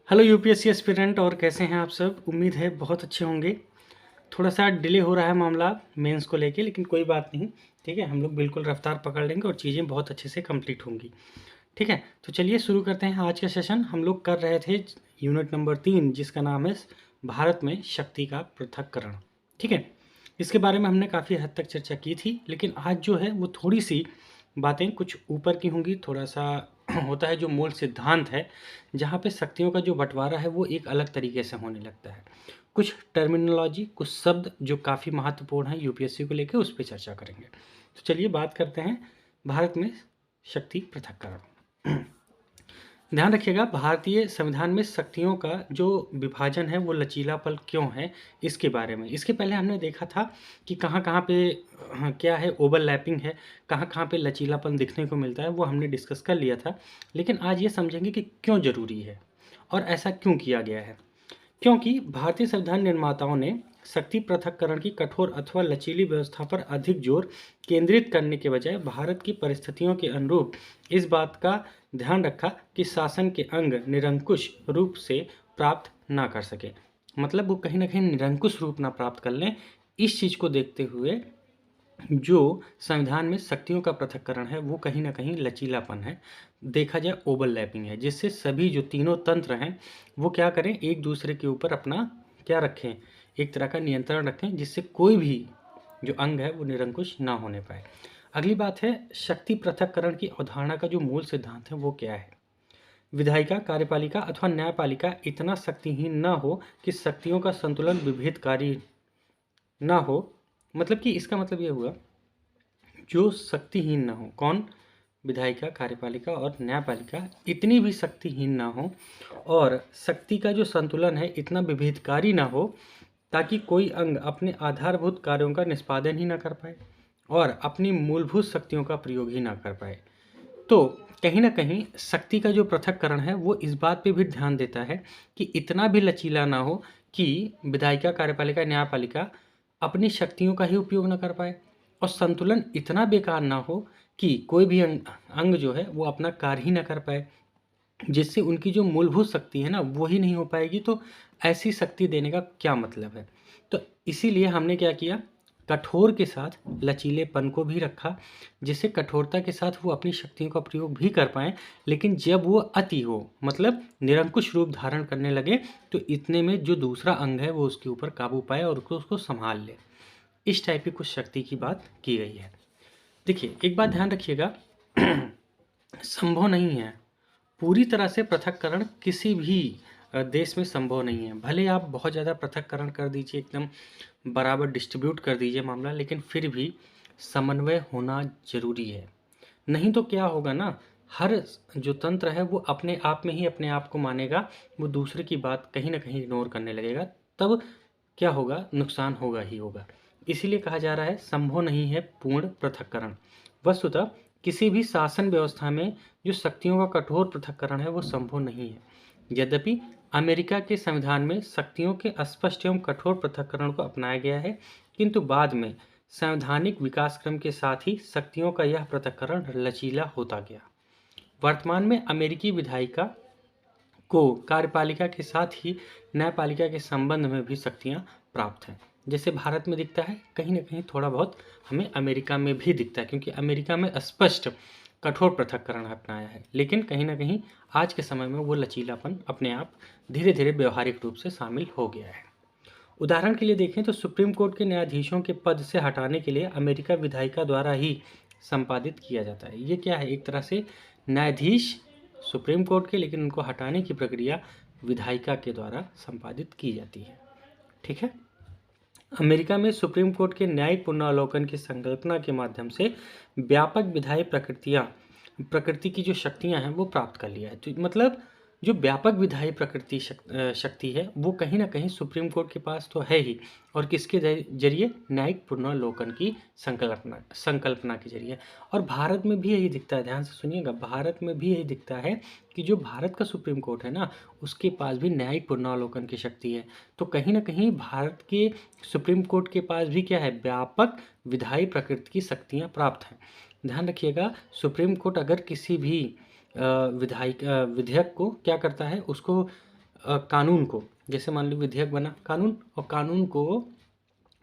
Hello UPSC aspirant, और कैसे हैं आप सब। उम्मीद है बहुत अच्छे होंगे। थोड़ा सा डिले हो रहा है मामला मेंस को लेके, लेकिन कोई बात नहीं। ठीक है, हम लोग बिल्कुल रफ्तार पकड़ लेंगे और चीज़ें बहुत अच्छे से कंप्लीट होंगी। ठीक है, तो चलिए शुरू करते हैं आज का सेशन। हम लोग कर रहे थे यूनिट नंबर 3, जिसका नाम है भारत में शक्ति का पृथक्करण। ठीक है, इसके बारे में हमने काफ़ी हद तक चर्चा की थी, लेकिन आज जो है वो थोड़ी सी बातें कुछ ऊपर की होंगी। थोड़ा सा होता है जो मूल सिद्धांत है, जहाँ पे शक्तियों का जो बंटवारा है वो एक अलग तरीके से होने लगता है। कुछ टर्मिनोलॉजी, कुछ शब्द जो काफ़ी महत्वपूर्ण है यूपीएससी को लेकर, उस पर चर्चा करेंगे। तो चलिए बात करते हैं भारत में शक्ति पृथक्करण। ध्यान रखिएगा, भारतीय संविधान में शक्तियों का जो विभाजन है वो लचीलापन क्यों है, इसके बारे में। इसके पहले हमने देखा था कि कहाँ कहाँ पे क्या है, ओवरलैपिंग है, कहाँ कहाँ पे लचीलापन दिखने को मिलता है, वो हमने डिस्कस कर लिया था। लेकिन आज ये समझेंगे कि क्यों ज़रूरी है और ऐसा क्यों किया गया है। क्योंकि भारतीय संविधान निर्माताओं ने शक्ति पृथक्करण की कठोर अथवा लचीली व्यवस्था पर अधिक जोर केंद्रित करने के बजाय भारत की परिस्थितियों के अनुरूप इस बात का ध्यान रखा कि शासन के अंग निरंकुश रूप से प्राप्त ना कर सके। मतलब वो कहीं ना कहीं निरंकुश रूप ना प्राप्त कर लें। इस चीज़ को देखते हुए जो संविधान में शक्तियों का पृथक्करण है वो कहीं ना कहीं लचीलापन है, देखा जाए ओवरलैपिंग है, जिससे सभी जो तीनों तंत्र हैं वो क्या करें, एक दूसरे के ऊपर अपना क्या रखें, एक तरह का नियंत्रण रखें, जिससे कोई भी जो अंग है वो निरंकुश ना होने पाए। अगली बात है, शक्ति पृथक्करण की अवधारणा का जो मूल सिद्धांत है वो क्या है। विधायिका, कार्यपालिका अथवा न्यायपालिका इतना शक्तिहीन ना हो कि शक्तियों का संतुलन विभेदकारी ना हो। मतलब कि इसका मतलब ये हुआ, जो शक्तिहीन ना हो, कौन, विधायिका, कार्यपालिका और न्यायपालिका इतनी भी शक्तिहीन ना हो, और शक्ति का जो संतुलन है इतना विभेदकारी ना हो ताकि कोई अंग अपने आधारभूत कार्यों का निष्पादन ही ना कर पाए और अपनी मूलभूत शक्तियों का प्रयोग ही ना कर पाए। तो कहीं ना कहीं शक्ति का जो पृथक्करण है वो इस बात पे भी ध्यान देता है कि इतना भी लचीला ना हो कि विधायिका, कार्यपालिका, न्यायपालिका अपनी शक्तियों का ही उपयोग ना कर पाए, और संतुलन इतना बेकार ना हो कि कोई भी अंग जो है वो अपना कार्य ही ना कर पाए, जिससे उनकी जो मूलभूत शक्ति है ना वो ही नहीं हो पाएगी। तो ऐसी शक्ति देने का क्या मतलब है। तो इसीलिए हमने क्या किया, कठोर के साथ लचीलेपन को भी रखा, जिससे कठोरता के साथ वो अपनी शक्तियों का प्रयोग भी कर पाएँ, लेकिन जब वो अति हो, मतलब निरंकुश रूप धारण करने लगे, तो इतने में जो दूसरा अंग है वो उसके ऊपर काबू पाए और उसको संभाल ले। इस टाइप की कुछ शक्ति की बात की गई है। देखिए, एक बात ध्यान रखिएगा, संभव नहीं है पूरी तरह से पृथक्करण किसी भी देश में संभव नहीं है। भले आप बहुत ज़्यादा पृथक्करण कर दीजिए, एकदम बराबर डिस्ट्रीब्यूट कर दीजिए मामला, लेकिन फिर भी समन्वय होना जरूरी है। नहीं तो क्या होगा ना, हर जो तंत्र है वो अपने आप में ही अपने आप को मानेगा, वो दूसरे की बात कहीं ना कहीं इग्नोर करने लगेगा, तब क्या होगा, नुकसान होगा ही होगा। इसीलिए कहा जा रहा है संभव नहीं है पूर्ण पृथक्करण। वस्तुतः किसी भी शासन व्यवस्था में जो शक्तियों का कठोर पृथक्करण है वो संभव नहीं है। यद्यपि अमेरिका के संविधान में शक्तियों के स्पष्ट एवं कठोर पृथक्करण को अपनाया गया है, किंतु बाद में संवैधानिक विकास क्रम के साथ ही शक्तियों का यह पृथक्करण लचीला होता गया। वर्तमान में अमेरिकी विधायिका को कार्यपालिका के साथ ही न्यायपालिका के संबंध में भी शक्तियां प्राप्त हैं। जैसे भारत में दिखता है, कहीं ना कहीं थोड़ा बहुत हमें अमेरिका में भी दिखता है, क्योंकि अमेरिका में स्पष्ट कठोर पृथक्करण अपनाया है, लेकिन कहीं ना कहीं आज के समय में वो लचीलापन अपने आप धीरे धीरे व्यवहारिक रूप से शामिल हो गया है। उदाहरण के लिए देखें तो सुप्रीम कोर्ट के न्यायाधीशों के पद से हटाने के लिए अमेरिका विधायिका द्वारा ही संपादित किया जाता है। ये क्या है, एक तरह से न्यायाधीश सुप्रीम कोर्ट के, लेकिन उनको हटाने की प्रक्रिया विधायिका के द्वारा संपादित की जाती है। ठीक है, अमेरिका में सुप्रीम कोर्ट के न्यायिक पुनरावलोकन की संकल्पना के माध्यम से व्यापक विधायी प्रकृति की जो शक्तियां हैं वो प्राप्त कर लिया है। तो मतलब जो व्यापक विधायी प्रकृति शक्ति है वो कहीं ना कहीं सुप्रीम कोर्ट के पास तो है ही, और किसके जरिए, न्यायिक पुनर्लोकन की संकल्पना के जरिए। और भारत में भी यही दिखता है, ध्यान से सुनिएगा, भारत में भी यही दिखता है कि जो भारत का सुप्रीम कोर्ट है ना, उसके पास भी न्यायिक पुनर्लोकन की शक्ति है। तो कहीं ना कहीं भारत के सुप्रीम कोर्ट के पास भी क्या है, व्यापक विधायी प्रकृति की शक्तियाँ प्राप्त हैं। ध्यान रखिएगा, सुप्रीम कोर्ट अगर किसी भी विधेयक को क्या करता है, उसको कानून को, जैसे मान लो विधेयक बना कानून, और कानून को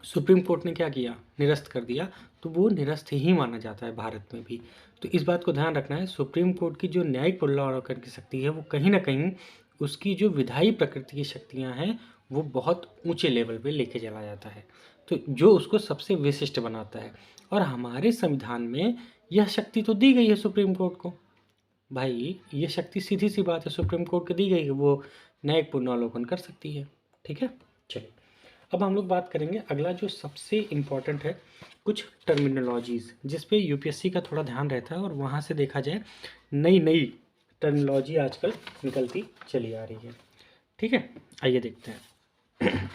सुप्रीम कोर्ट ने क्या किया, निरस्त कर दिया, तो वो निरस्त ही माना जाता है भारत में भी। तो इस बात को ध्यान रखना है, सुप्रीम कोर्ट की जो न्यायिक पुनरावलोकन की शक्ति है वो कहीं ना कहीं उसकी जो विधायी प्रकृति की शक्तियाँ हैं वो बहुत ऊंचे लेवल पे लेके चला जाता है, तो जो उसको सबसे विशिष्ट बनाता है। और हमारे संविधान में यह शक्ति तो दी गई है सुप्रीम कोर्ट को भाई, ये शक्ति सीधी सी बात है सुप्रीम कोर्ट को दी गई है, वो न्यायिक पुनरावलोकन कर सकती है। ठीक है, चलिए अब हम लोग बात करेंगे अगला जो सबसे इम्पॉर्टेंट है, कुछ टर्मिनोलॉजीज़ जिस पे यूपीएससी का थोड़ा ध्यान रहता है, और वहाँ से देखा जाए नई नई टर्मिनोलॉजी आजकल निकलती चली आ रही है। ठीक है, आइए देखते हैं।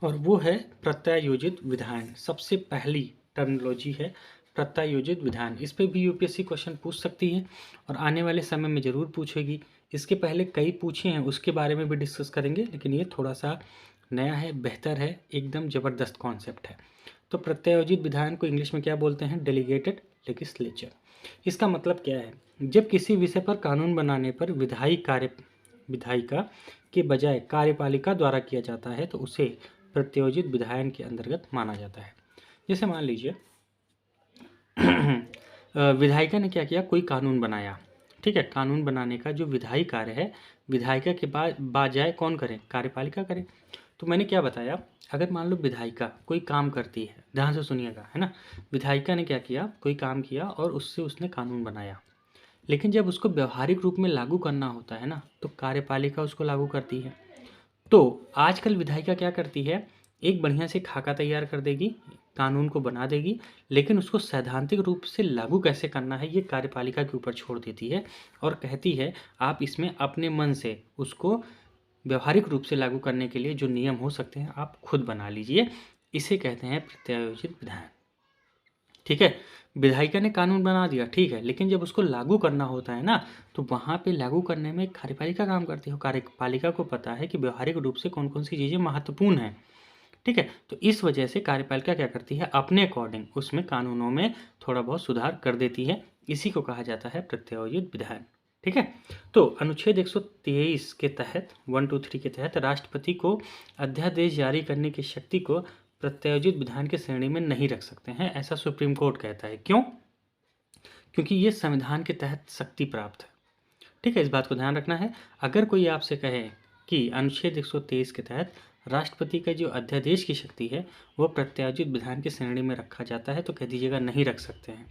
और वो है प्रत्यायोजित विधान। सबसे पहली टर्मिनोलॉजी है प्रत्यायोजित विधान। इस पे भी यूपीएससी क्वेश्चन पूछ सकती है और आने वाले समय में ज़रूर पूछेगी। इसके पहले कई पूछे हैं, उसके बारे में भी डिस्कस करेंगे, लेकिन ये थोड़ा सा नया है, बेहतर है, एकदम ज़बरदस्त कॉन्सेप्ट है। तो प्रत्यायोजित विधान को इंग्लिश में क्या बोलते हैं, डेलीगेटेड लेजिस्लेचर। इसका मतलब क्या है, जब किसी विषय पर कानून बनाने पर विधायिका के बजाय कार्यपालिका द्वारा किया जाता है तो उसे प्रत्यायोजित विधायन के अंतर्गत माना जाता है। जैसे मान लीजिए विधायिका ने क्या किया, कोई कानून बनाया, ठीक है, कानून बनाने का जो विधायी कार्य है विधायिका के बजाय कौन करे, कार्यपालिका करे। तो मैंने क्या बताया, अगर मान लो विधायिका कोई काम करती है, ध्यान से सुनिएगा, है ना, विधायिका ने क्या किया, कोई काम किया और उससे उसने कानून बनाया, लेकिन जब उसको व्यवहारिक रूप में लागू करना होता है ना, तो कार्यपालिका उसको लागू करती है। तो आजकल विधायिका क्या करती है, एक बढ़िया से खाका तैयार कर देगी, कानून को बना देगी, लेकिन उसको सैद्धांतिक रूप से लागू कैसे करना है ये कार्यपालिका के ऊपर छोड़ देती है और कहती है आप इसमें अपने मन से उसको व्यवहारिक रूप से लागू करने के लिए जो नियम हो सकते हैं आप खुद बना लीजिए। इसे कहते हैं प्रत्यायोजित विधान। ठीक है, विधायिका ने कानून बना दिया, ठीक है, लेकिन जब उसको लागू करना होता है ना, तो वहाँ पे लागू करने में कार्यपालिका काम करती है। कार्यपालिका को पता है कि व्यवहारिक रूप से कौन कौन सी चीज़ें महत्वपूर्ण हैं। ठीक है, तो इस वजह से कार्यपालिका क्या करती है, अपने अकॉर्डिंग उसमें कानूनों में थोड़ा बहुत सुधार कर देती है। इसी को कहा जाता है प्रत्यायोजित विधान। ठीक है, तो अनुच्छेद 123 के तहत 123 के तहत राष्ट्रपति को अध्यादेश जारी करने की शक्ति को प्रत्यायोजित विधान की श्रेणी में नहीं रख सकते हैं, ऐसा सुप्रीम कोर्ट कहता है। क्यों? क्योंकि ये संविधान के तहत शक्ति प्राप्त है। ठीक है, इस बात को ध्यान रखना है। अगर कोई आपसे कहे कि अनुच्छेद 123 के तहत राष्ट्रपति का जो अध्यादेश की शक्ति है वो प्रत्यायोजित विधान की श्रेणी में रखा जाता है, तो कह दीजिएगा नहीं रख सकते हैं।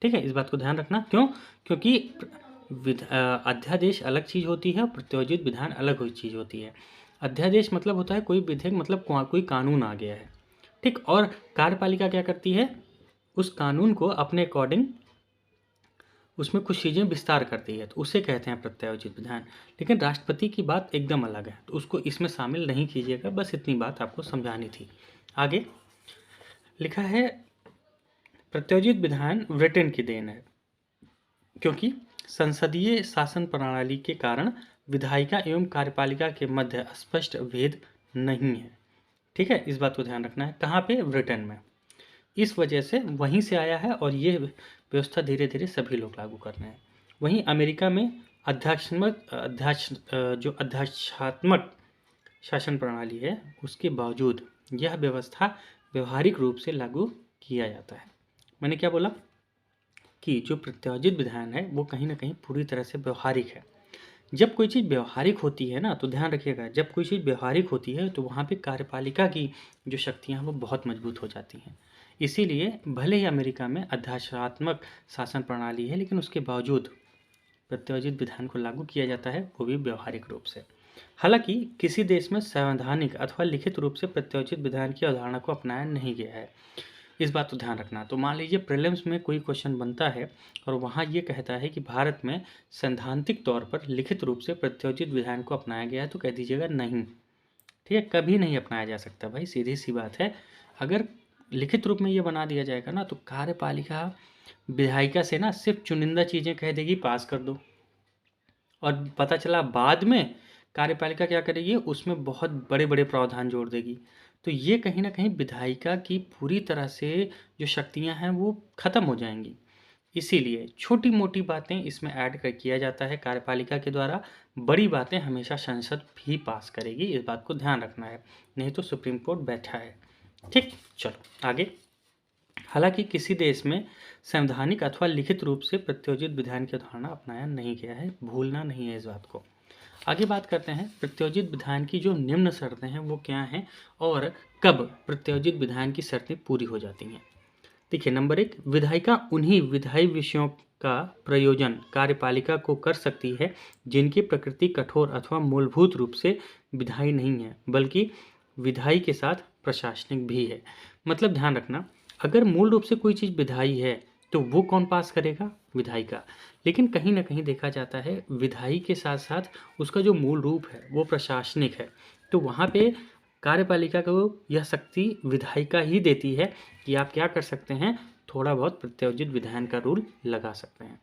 ठीक है, इस बात को ध्यान रखना। क्यों? क्योंकि अध्यादेश अलग चीज़ होती है और प्रत्यायोजित विधान अलग हुई चीज़ होती है। अध्यादेश मतलब होता है कोई विधेयक, मतलब कोई कानून आ गया है, ठीक, और कार्यपालिका क्या करती है, उस कानून को अपने अकॉर्डिंग उसमें कुछ चीज़ें विस्तार करती है, तो उसे कहते हैं प्रत्यायोजित विधान। लेकिन राष्ट्रपति की बात एकदम अलग है, तो उसको इसमें शामिल नहीं कीजिएगा, बस इतनी बात आपको समझानी थी। आगे लिखा है प्रत्यायोजित विधान ब्रिटेन की देन है, क्योंकि संसदीय शासन प्रणाली के कारण विधायिका एवं कार्यपालिका के मध्य स्पष्ट भेद नहीं है। ठीक है, इस बात को ध्यान रखना है। कहाँ पे? ब्रिटेन में। इस वजह से वहीं से आया है और ये व्यवस्था धीरे धीरे सभी लोग लागू कर रहे हैं। वहीं अमेरिका में अध्यादेशात्मक शासन प्रणाली है, उसके बावजूद यह व्यवस्था व्यवहारिक रूप से लागू किया जाता है। मैंने क्या बोला कि जो प्रत्यायोजित विधान है वो कहीं ना कहीं पूरी तरह से व्यवहारिक है। जब कोई चीज़ व्यवहारिक होती है ना, तो ध्यान रखिएगा, जब कोई चीज़ व्यवहारिक होती है तो वहाँ पे कार्यपालिका की जो शक्तियाँ हैं वो बहुत मजबूत हो जाती हैं। इसीलिए भले ही अमेरिका में अध्यादेशात्मक शासन प्रणाली है, लेकिन उसके बावजूद प्रत्यायोजित विधान को लागू किया जाता है, वो भी व्यवहारिक रूप से। हालांकि किसी देश में संवैधानिक अथवा लिखित रूप से प्रत्यायोजित विधान की अवधारणा को अपनाया नहीं गया है, इस बात को ध्यान रखना। तो मान लीजिए प्रीलिम्स में कोई क्वेश्चन बनता है और वहाँ ये कहता है कि भारत में सैद्धांतिक तौर पर लिखित रूप से प्रत्यायोजित विधान को अपनाया गया है, तो कह दीजिएगा नहीं। ठीक है, कभी नहीं अपनाया जा सकता भाई, सीधी सी बात है। अगर लिखित रूप में ये बना दिया जाएगा ना, तो कार्यपालिका विधायिका से ना सिर्फ चुनिंदा चीज़ें कह देगी पास कर दो, और पता चला बाद में कार्यपालिका क्या करेगी, उसमें बहुत बड़े बड़े प्रावधान जोड़ देगी। तो ये कहीं ना कहीं विधायिका की पूरी तरह से जो शक्तियां हैं वो ख़त्म हो जाएंगी। इसीलिए छोटी मोटी बातें इसमें ऐड कर किया जाता है कार्यपालिका के द्वारा, बड़ी बातें हमेशा संसद भी पास करेगी, इस बात को ध्यान रखना है, नहीं तो सुप्रीम कोर्ट बैठा है। ठीक, चलो आगे। हालांकि किसी देश में संवैधानिक अथवा लिखित रूप से प्रत्योजित विधान की अवधारणा अपनाया नहीं गया है, भूलना नहीं है इस बात को। आगे बात करते हैं प्रत्योजित विधान की जो निम्न शर्तें हैं वो क्या हैं और कब प्रत्योजित विधान की शर्तें पूरी हो जाती हैं। देखिए, नंबर 1, विधायिका उन्हीं विधायी विषयों का प्रयोजन कार्यपालिका को कर सकती है जिनकी प्रकृति कठोर अथवा मूलभूत रूप से विधायी नहीं है, बल्कि विधायी के साथ प्रशासनिक भी है। मतलब ध्यान रखना, अगर मूल रूप से कोई चीज़ विधायी है तो वो कौन पास करेगा? विधायिका। लेकिन कहीं ना कहीं देखा जाता है विधायी के साथ साथ उसका जो मूल रूप है वो प्रशासनिक है, तो वहाँ पे कार्यपालिका को यह शक्ति विधायिका ही देती है कि आप क्या कर सकते हैं, थोड़ा बहुत प्रत्योजित विधान का रूल लगा सकते हैं।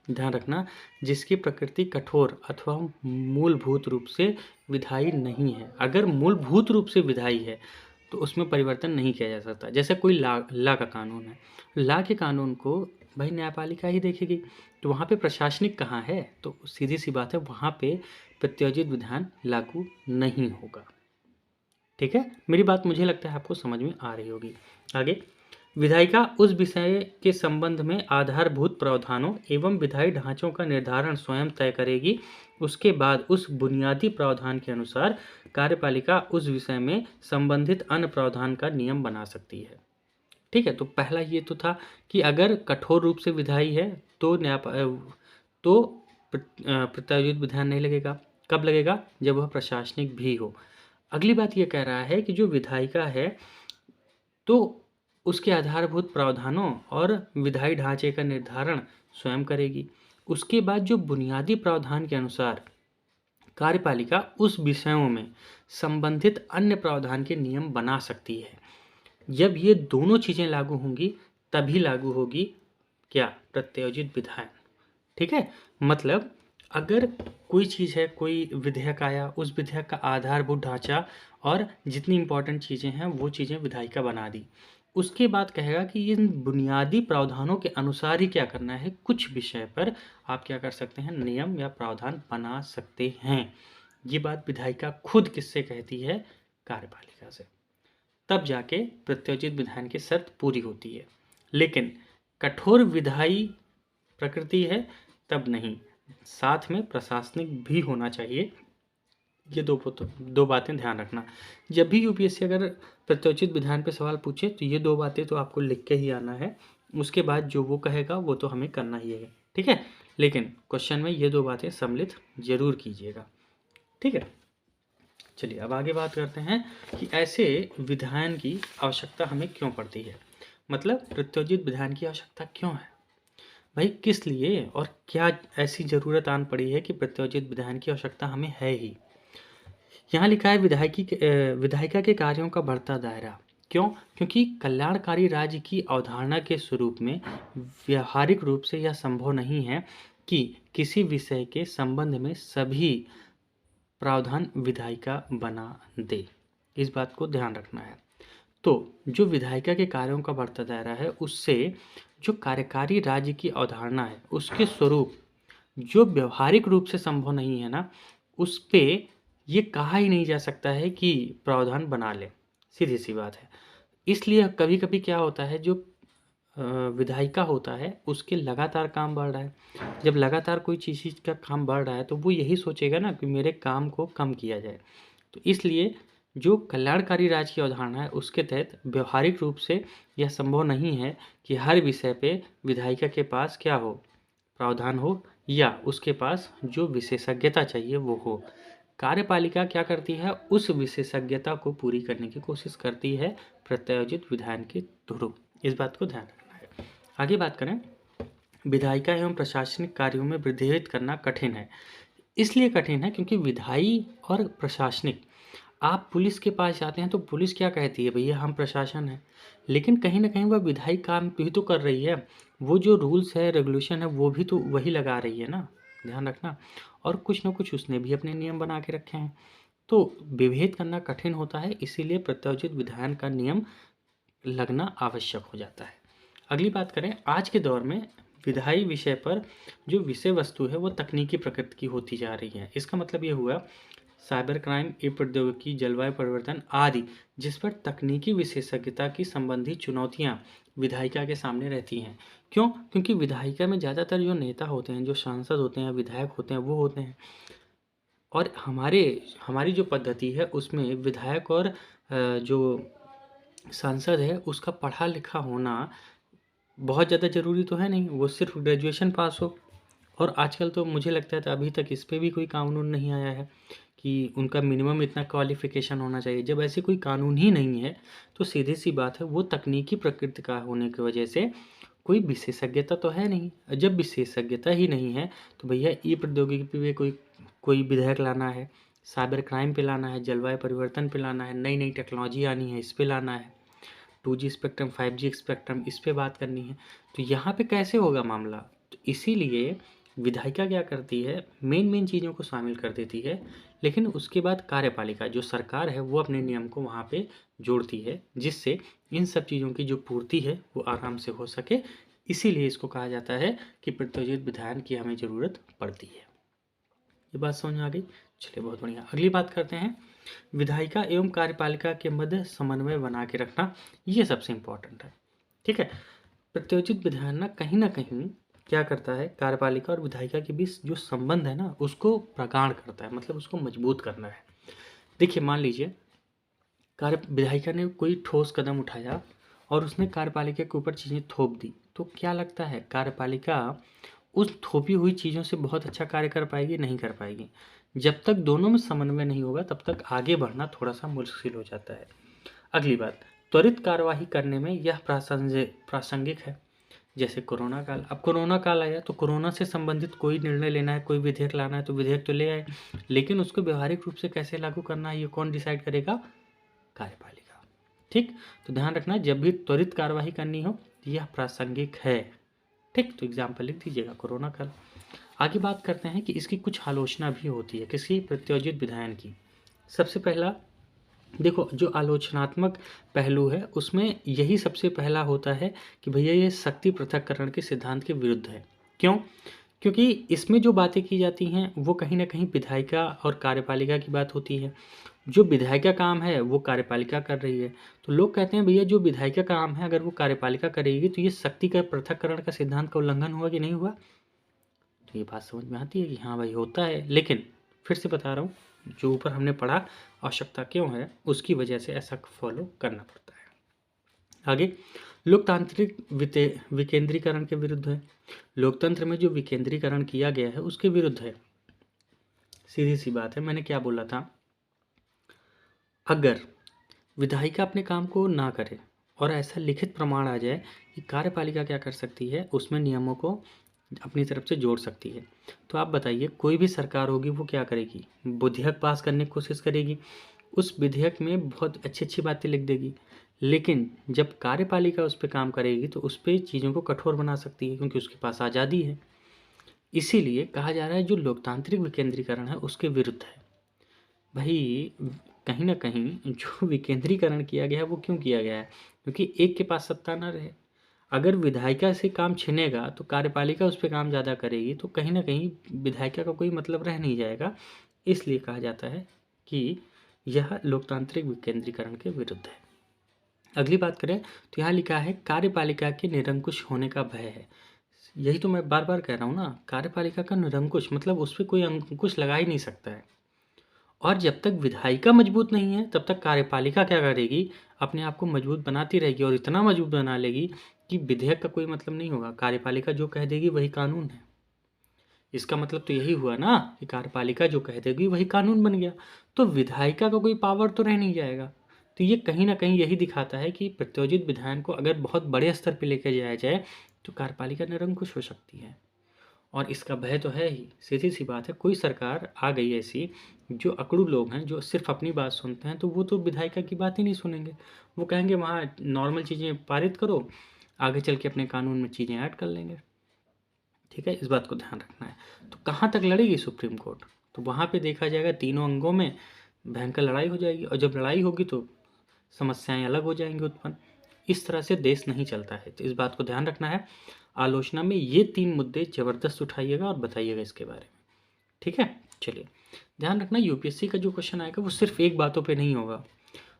ध्यान रखना, जिसकी प्रकृति कठोर अथवा मूलभूत रूप से विधायी नहीं है। अगर मूलभूत रूप से विधायी है तो उसमें परिवर्तन नहीं किया जा सकता। जैसे कोई ला का कानून है, ला के कानून को भाई न्यायपालिका ही देखेगी, तो वहाँ पे प्रशासनिक कहाँ है? तो सीधी सी बात है, वहाँ पे प्रत्योजित विधान लागू नहीं होगा। ठीक है, मेरी बात मुझे लगता है आपको समझ में आ रही होगी। आगे, विधायिका उस विषय के संबंध में आधारभूत प्रावधानों एवं विधायी ढांचों का निर्धारण स्वयं तय करेगी। उसके बाद उस बुनियादी प्रावधान के अनुसार कार्यपालिका उस विषय में संबंधित अन्य प्रावधान का नियम बना सकती है। ठीक है, तो पहला ये तो था कि अगर कठोर रूप से विधायी है तो प्रत्यायोजित विधान नहीं लगेगा। कब लगेगा? जब वह प्रशासनिक भी हो। अगली बात ये कह रहा है कि जो विधायिका है तो उसके आधारभूत प्रावधानों और विधायी ढांचे का निर्धारण स्वयं करेगी। उसके बाद जो बुनियादी प्रावधान के अनुसार कार्यपालिका उस विषयों में संबंधित अन्य प्रावधान के नियम बना सकती है। जब ये दोनों चीज़ें लागू होंगी तभी लागू होगी क्या? प्रत्यायोजित विधान। ठीक है, मतलब अगर कोई चीज़ है, कोई विधेयक आया, उस विधेयक का आधारभूत ढांचा और जितनी इंपॉर्टेंट चीज़ें हैं वो चीज़ें विधायिका बना दी, उसके बाद कहेगा कि इन बुनियादी प्रावधानों के अनुसार ही क्या करना है, कुछ विषय पर आप क्या कर सकते हैं, नियम या प्रावधान बना सकते हैं। ये बात विधायिका खुद किससे कहती है? कार्यपालिका से। तब जाके प्रत्योजित विधान की शर्त पूरी होती है। लेकिन कठोर विधायी प्रकृति है तब नहीं, साथ में प्रशासनिक भी होना चाहिए। ये दो बातें ध्यान रखना। जब भी यूपीएससी अगर प्रत्योजित विधान पे सवाल पूछे तो ये दो बातें तो आपको लिख के ही आना है। उसके बाद जो वो कहेगा वो तो हमें करना ही है। ठीक है, लेकिन क्वेश्चन में ये दो बातें सम्मिलित जरूर कीजिएगा। ठीक है, चलिए अब आगे बात करते हैं कि ऐसे विधान की आवश्यकता हमें क्यों पड़ती है। मतलब प्रत्योजित विधान की आवश्यकता क्यों है भाई, किस लिए और क्या ऐसी ज़रूरत आन पड़ी है कि प्रत्योजित विधान की आवश्यकता हमें है ही। यहाँ लिखा है विधायिका के कार्यों का बढ़ता दायरा। क्यों? क्योंकि कल्याणकारी राज्य की अवधारणा के स्वरूप में व्यावहारिक रूप से यह संभव नहीं है कि किसी विषय के संबंध में सभी प्रावधान विधायिका बना दे। इस बात को ध्यान रखना है। तो जो विधायिका के कार्यों का बढ़ता दायरा है उससे जो कार्यकारी राज्य की अवधारणा है उसके स्वरूप जो व्यवहारिक रूप से संभव नहीं है ना, उस पे ये कहा ही नहीं जा सकता है कि प्रावधान बना ले। सीधी सी बात है। इसलिए कभी कभी क्या होता है, जो विधायिका होता है उसके लगातार काम बढ़ रहा है। जब लगातार कोई चीज़ का काम बढ़ रहा है तो वो यही सोचेगा ना कि मेरे काम को कम किया जाए। तो इसलिए जो कल्याणकारी राज्य की अवधारणा है उसके तहत व्यवहारिक रूप से यह संभव नहीं है कि हर विषय पे विधायिका के पास क्या हो, प्रावधान हो, या उसके पास जो विशेषज्ञता चाहिए वो हो। कार्यपालिका क्या करती है, उस विशेषज्ञता को पूरी करने की कोशिश करती है प्रत्यायोजित विधान के थ्रू। इस बात को ध्यान रखना है। आगे बात करें, विधायिका एवं प्रशासनिक कार्यों में वृद्धिवित करना कठिन है। इसलिए कठिन है क्योंकि विधायी और प्रशासनिक, आप पुलिस के पास जाते हैं तो पुलिस क्या कहती है, भैया हम प्रशासन है, लेकिन कहीं ना कहीं वह विधायी काम भी तो कर रही है। वो जो रूल्स है रेगुलेशन है वो भी तो वही लगा रही है ना, ध्यान रखना। और कुछ ना कुछ उसने भी अपने नियम बना के रखे हैं, तो विभेद करना कठिन होता है। इसीलिए प्रत्यायोजित विधान का नियम लगना आवश्यक हो जाता है। अगली बात करें, आज के दौर में विधायी विषय पर जो विषय वस्तु है वो तकनीकी प्रकृति की होती जा रही है। इसका मतलब ये हुआ साइबर क्राइम, ई प्रौद्योगिकी, जलवायु परिवर्तन आदि जिस पर तकनीकी विशेषज्ञता की संबंधी चुनौतियां विधायिका के सामने रहती हैं। क्यों? क्योंकि विधायिका में ज़्यादातर जो नेता होते हैं, जो सांसद होते हैं, विधायक होते हैं, वो होते हैं। और हमारी जो पद्धति है उसमें विधायक और जो सांसद है उसका पढ़ा लिखा होना बहुत ज़्यादा ज़रूरी तो है नहीं, वो सिर्फ ग्रेजुएशन पास हो। और आजकल तो मुझे लगता है तो अभी तक इस पे भी कोई कानून नहीं आया है कि उनका मिनिमम इतना क्वालिफिकेशन होना चाहिए। जब ऐसे कोई कानून ही नहीं है तो सीधी सी बात है वो तकनीकी प्रकृति का होने की वजह से कोई विशेषज्ञता तो है नहीं। जब विशेषज्ञता ही नहीं है तो भैया ई प्रौद्योगिकी पे कोई विधेयक लाना है, साइबर क्राइम पे लाना है, जलवायु परिवर्तन पे लाना है, नई नई टेक्नोलॉजी आनी है, इस पे लाना है, 2G स्पेक्ट्रम, 5G स्पेक्ट्रम, इस पे बात करनी है, तो यहाँ पे कैसे होगा मामला। तो इसीलिए विधायिका क्या करती है, मेन चीज़ों को शामिल कर देती है, लेकिन उसके बाद कार्यपालिका जो सरकार है वो अपने नियम को वहाँ पे जोड़ती है, जिससे इन सब चीज़ों की जो पूर्ति है वो आराम से हो सके। इसीलिए इसको कहा जाता है कि प्रत्योजित विधायन की हमें ज़रूरत पड़ती है। ये बात समझ में आ गई? चलिए, बहुत बढ़िया। अगली बात करते हैं, विधायिका एवं कार्यपालिका के मध्य समन्वय बना के रखना, ये सबसे इम्पोर्टेंट है। ठीक है, प्रत्योजित विधायन ना कहीं क्या करता है, कार्यपालिका और विधायिका के बीच जो संबंध है ना उसको प्रगाढ़ करता है, मतलब उसको मजबूत करना है। देखिए, मान लीजिए विधायिका ने कोई ठोस कदम उठाया और उसने कार्यपालिका के ऊपर चीज़ें थोप दी, तो क्या लगता है कार्यपालिका उस थोपी हुई चीज़ों से बहुत अच्छा कार्य कर पाएगी? नहीं कर पाएगी। जब तक दोनों में समन्वय नहीं होगा तब तक आगे बढ़ना थोड़ा सा मुश्किल हो जाता है। अगली बात, त्वरित कार्यवाही करने में यह प्रासंगिक है। जैसे कोरोना काल, अब कोरोना काल आया तो कोरोना से संबंधित कोई निर्णय लेना है, कोई विधेयक लाना है तो विधेयक तो ले आए, लेकिन उसको व्यवहारिक रूप से कैसे लागू करना है ये कौन डिसाइड करेगा? कार्यपालिका। ठीक, तो ध्यान रखना, जब भी त्वरित कार्यवाही करनी हो यह प्रासंगिक है। ठीक, तो एग्जाम्पल लिख दीजिएगा कोरोना काल। आगे बात करते हैं कि इसकी कुछ आलोचना भी होती है, किसी प्रत्योजित विधायन की। सबसे पहला देखो, जो आलोचनात्मक पहलू है उसमें यही सबसे पहला होता है कि भैया ये शक्ति पृथक्करण के सिद्धांत के विरुद्ध है। क्यों? क्योंकि इसमें जो बातें की जाती हैं वो कहीं ना कहीं विधायिका और कार्यपालिका की बात होती है। जो विधायिका काम है वो कार्यपालिका कर रही है, तो लोग कहते हैं भैया जो विधायिका काम है अगर वो कार्यपालिका करेगी तो ये शक्ति का पृथक्करण का सिद्धांत का उल्लंघन हुआ कि नहीं हुआ? तो ये बात समझ में आती है कि हाँ भाई होता है, लेकिन फिर से बता रहा हूँ, जो ऊपर हमने पढ़ा आवश्यकता क्यों है उसकी वजह से ऐसा फॉलो करना पड़ता है। आगे, लोकतांत्रिक विकेंद्रीकरण के विरुद्ध है। लोकतंत्र में जो विकेंद्रीकरण किया गया है उसके विरुद्ध है। सीधी सी बात है, मैंने क्या बोला था, अगर विधायिका अपने काम को ना करे और ऐसा लिखित प्रमाण आ जाए कि कार्यपालिका क्या कर सकती है, उसमें नियमों को अपनी तरफ से जोड़ सकती है, तो आप बताइए कोई भी सरकार होगी वो क्या करेगी? विधेयक पास करने की कोशिश करेगी, उस विधेयक में बहुत अच्छी अच्छी बातें लिख देगी, लेकिन जब कार्यपालिका उस पर काम करेगी तो उस पर चीज़ों को कठोर बना सकती है क्योंकि उसके पास आज़ादी है। इसीलिए कहा जा रहा है जो लोकतांत्रिक विकेंद्रीकरण है उसके विरुद्ध है। भाई, कहीं ना कहीं जो विकेंद्रीकरण किया गया है वो क्यों किया गया है? क्योंकि एक के पास सत्ता न रहे। अगर विधायिका से काम छिनेगा तो कार्यपालिका उस पर काम ज़्यादा करेगी, तो कहीं ना कहीं विधायिका का कोई मतलब रह नहीं जाएगा। इसलिए कहा जाता है कि यह लोकतांत्रिक विकेंद्रीकरण के विरुद्ध है। अगली बात करें तो यहाँ लिखा है कार्यपालिका के निरंकुश होने का भय है। यही तो मैं बार बार कह रहा हूँ ना, कार्यपालिका का निरंकुश मतलब उस पर कोई अंकुश लगा ही नहीं सकता है। और जब तक विधायिका मजबूत नहीं है तब तक कार्यपालिका क्या करेगी? अपने आप को मजबूत बनाती रहेगी और इतना मजबूत बना लेगी कि विधेयक का कोई मतलब नहीं होगा। कार्यपालिका जो कह देगी वही कानून है। इसका मतलब तो यही हुआ ना कि कार्यपालिका जो कह देगी वही कानून बन गया, तो विधायिका का कोई पावर तो रह नहीं जाएगा। तो ये कहीं ना कहीं यही दिखाता है कि प्रत्योजित विधायन को अगर बहुत बड़े स्तर पर लेकर जाया जाए तो कार्यपालिका निरंकुश हो सकती है, और इसका भय तो है ही। सीधी सी बात है, कोई सरकार आ गई ऐसी, जो अकड़ू लोग हैं जो सिर्फ अपनी बात सुनते हैं, तो वो तो विधायिका की बात ही नहीं सुनेंगे। वो कहेंगे वहाँ नॉर्मल चीज़ें पारित करो, आगे चल के अपने कानून में चीज़ें ऐड कर लेंगे। ठीक है, इस बात को ध्यान रखना है। तो कहाँ तक लड़ेगी सुप्रीम कोर्ट? तो वहाँ पे देखा जाएगा तीनों अंगों में भयंकर लड़ाई हो जाएगी, और जब लड़ाई होगी तो समस्याएं अलग हो जाएंगी उत्पन्न। इस तरह से देश नहीं चलता है, तो इस बात को ध्यान रखना है। आलोचना में ये 3 मुद्दे ज़बरदस्त उठाइएगा और बताइएगा इसके बारे में, ठीक है। चलिए, ध्यान रखना, यूपीएससी का जो क्वेश्चन आएगा वो सिर्फ एक बातों पे नहीं होगा।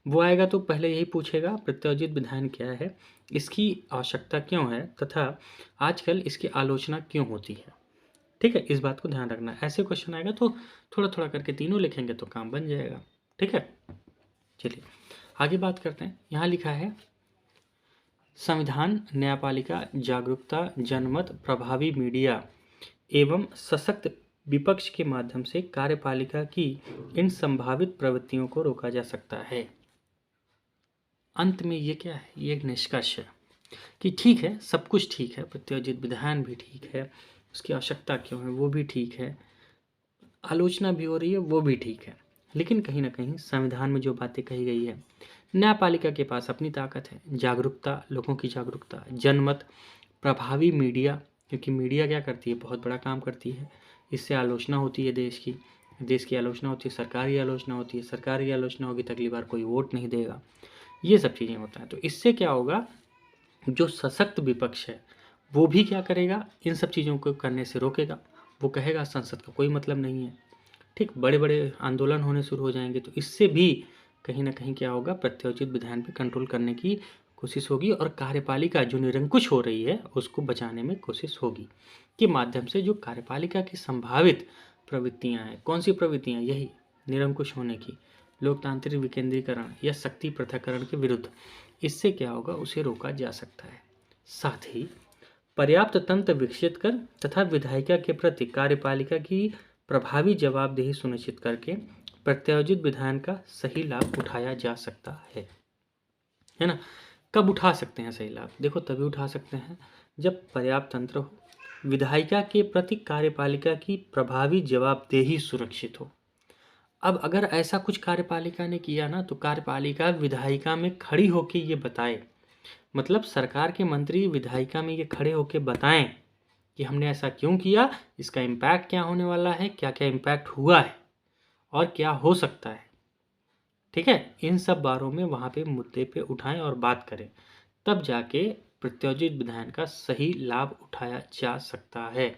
वो आएगा तो पहले यही पूछेगा प्रत्यायोजित विधान क्या है, इसकी आवश्यकता क्यों है, तथा आजकल इसकी आलोचना क्यों होती है, ठीक है। इस बात को ध्यान रखना। ऐसे क्वेश्चन आएगा तो थोड़ा थोड़ा करके तीनों लिखेंगे तो काम बन जाएगा, ठीक है। चलिए आगे बात करते हैं। यहाँ लिखा है संविधान, न्यायपालिका, जागरूकता, जनमत, प्रभावी मीडिया एवं सशक्त विपक्ष के माध्यम से कार्यपालिका की इन संभावित प्रवृत्तियों को रोका जा सकता है। अंत में ये क्या है, ये एक निष्कर्ष है कि ठीक है, सब कुछ ठीक है, प्रत्यायोजित विधान भी ठीक है, उसकी आवश्यकता क्यों है वो भी ठीक है, आलोचना भी हो रही है वो भी ठीक है, लेकिन कहीं ना कहीं संविधान में जो बातें कही गई है, न्यायपालिका के पास अपनी ताकत है, जागरूकता, लोगों की जागरूकता, जनमत, प्रभावी मीडिया, क्योंकि मीडिया क्या करती है, बहुत बड़ा काम करती है, इससे आलोचना होती है देश की आलोचना होती है, सरकार की आलोचना होती है, सरकार की आलोचना होगी तो अगली बार कोई वोट नहीं देगा, ये सब चीज़ें होता है। तो इससे क्या होगा, जो सशक्त विपक्ष है वो भी क्या करेगा, इन सब चीज़ों को करने से रोकेगा। वो कहेगा संसद का कोई मतलब नहीं है, ठीक, बड़े बड़े आंदोलन होने शुरू हो जाएंगे, तो इससे भी कहीं ना कहीं क्या होगा, प्रत्यायोजित विधान पे कंट्रोल करने की कोशिश होगी और कार्यपालिका जो निरंकुश हो रही है उसको बचाने में कोशिश होगी, के माध्यम से जो कार्यपालिका की संभावित प्रवृत्तियां हैं, कौन सी प्रवृत्तियां, यही निरंकुश होने की, लोकतांत्रिक विकेंद्रीकरण या शक्ति पृथक्करण के विरुद्ध, इससे क्या होगा, उसे रोका जा सकता है। साथ ही पर्याप्त तंत्र विकसित कर तथा विधायिका के प्रति कार्यपालिका की प्रभावी जवाबदेही सुनिश्चित करके प्रत्यायोजित विधान का सही लाभ उठाया जा सकता है ना। कब उठा सकते हैं सही लाभ, देखो तभी उठा सकते हैं जब पर्याप्त तंत्र हो, विधायिका के प्रति कार्यपालिका की प्रभावी जवाबदेही सुरक्षित हो। अब अगर ऐसा कुछ कार्यपालिका ने किया ना, तो कार्यपालिका विधायिका में खड़ी होकर ये बताए, मतलब सरकार के मंत्री विधायिका में ये खड़े होकर बताएं कि हमने ऐसा क्यों किया, इसका इम्पैक्ट क्या होने वाला है, क्या क्या इम्पैक्ट हुआ है और क्या हो सकता है, ठीक है। इन सब बारों में वहाँ पे मुद्दे पे उठाएं और बात करें, तब जाके प्रत्यायोजित विधान का सही लाभ उठाया जा सकता है।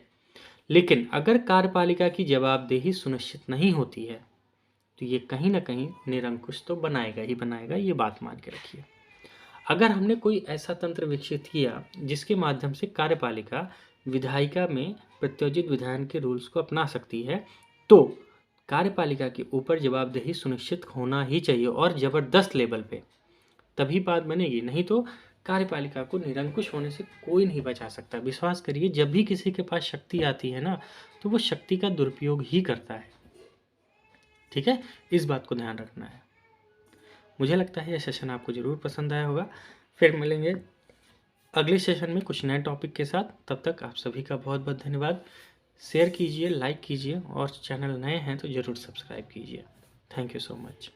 लेकिन अगर कार्यपालिका की जवाबदेही सुनिश्चित नहीं होती है तो ये कहीं ना कहीं निरंकुश तो बनाएगा ही बनाएगा, ये बात मान के रखिए। अगर हमने कोई ऐसा तंत्र विकसित किया जिसके माध्यम से कार्यपालिका विधायिका में प्रत्यायोजित विधान के रूल्स को अपना सकती है, तो कार्यपालिका के ऊपर जवाबदेही सुनिश्चित होना ही चाहिए और ज़बरदस्त लेवल पे, तभी बात बनेगी। नहीं तो कार्यपालिका को निरंकुश होने से कोई नहीं बचा सकता। विश्वास करिए, जब भी किसी के पास शक्ति आती है ना, तो वो शक्ति का दुरुपयोग ही करता है, ठीक है। इस बात को ध्यान रखना है। मुझे लगता है यह सेशन आपको ज़रूर पसंद आया होगा। फिर मिलेंगे अगले सेशन में कुछ नए टॉपिक के साथ। तब तक आप सभी का बहुत बहुत धन्यवाद। शेयर कीजिए, लाइक कीजिए और चैनल नए हैं तो ज़रूर सब्सक्राइब कीजिए। Thank you so much.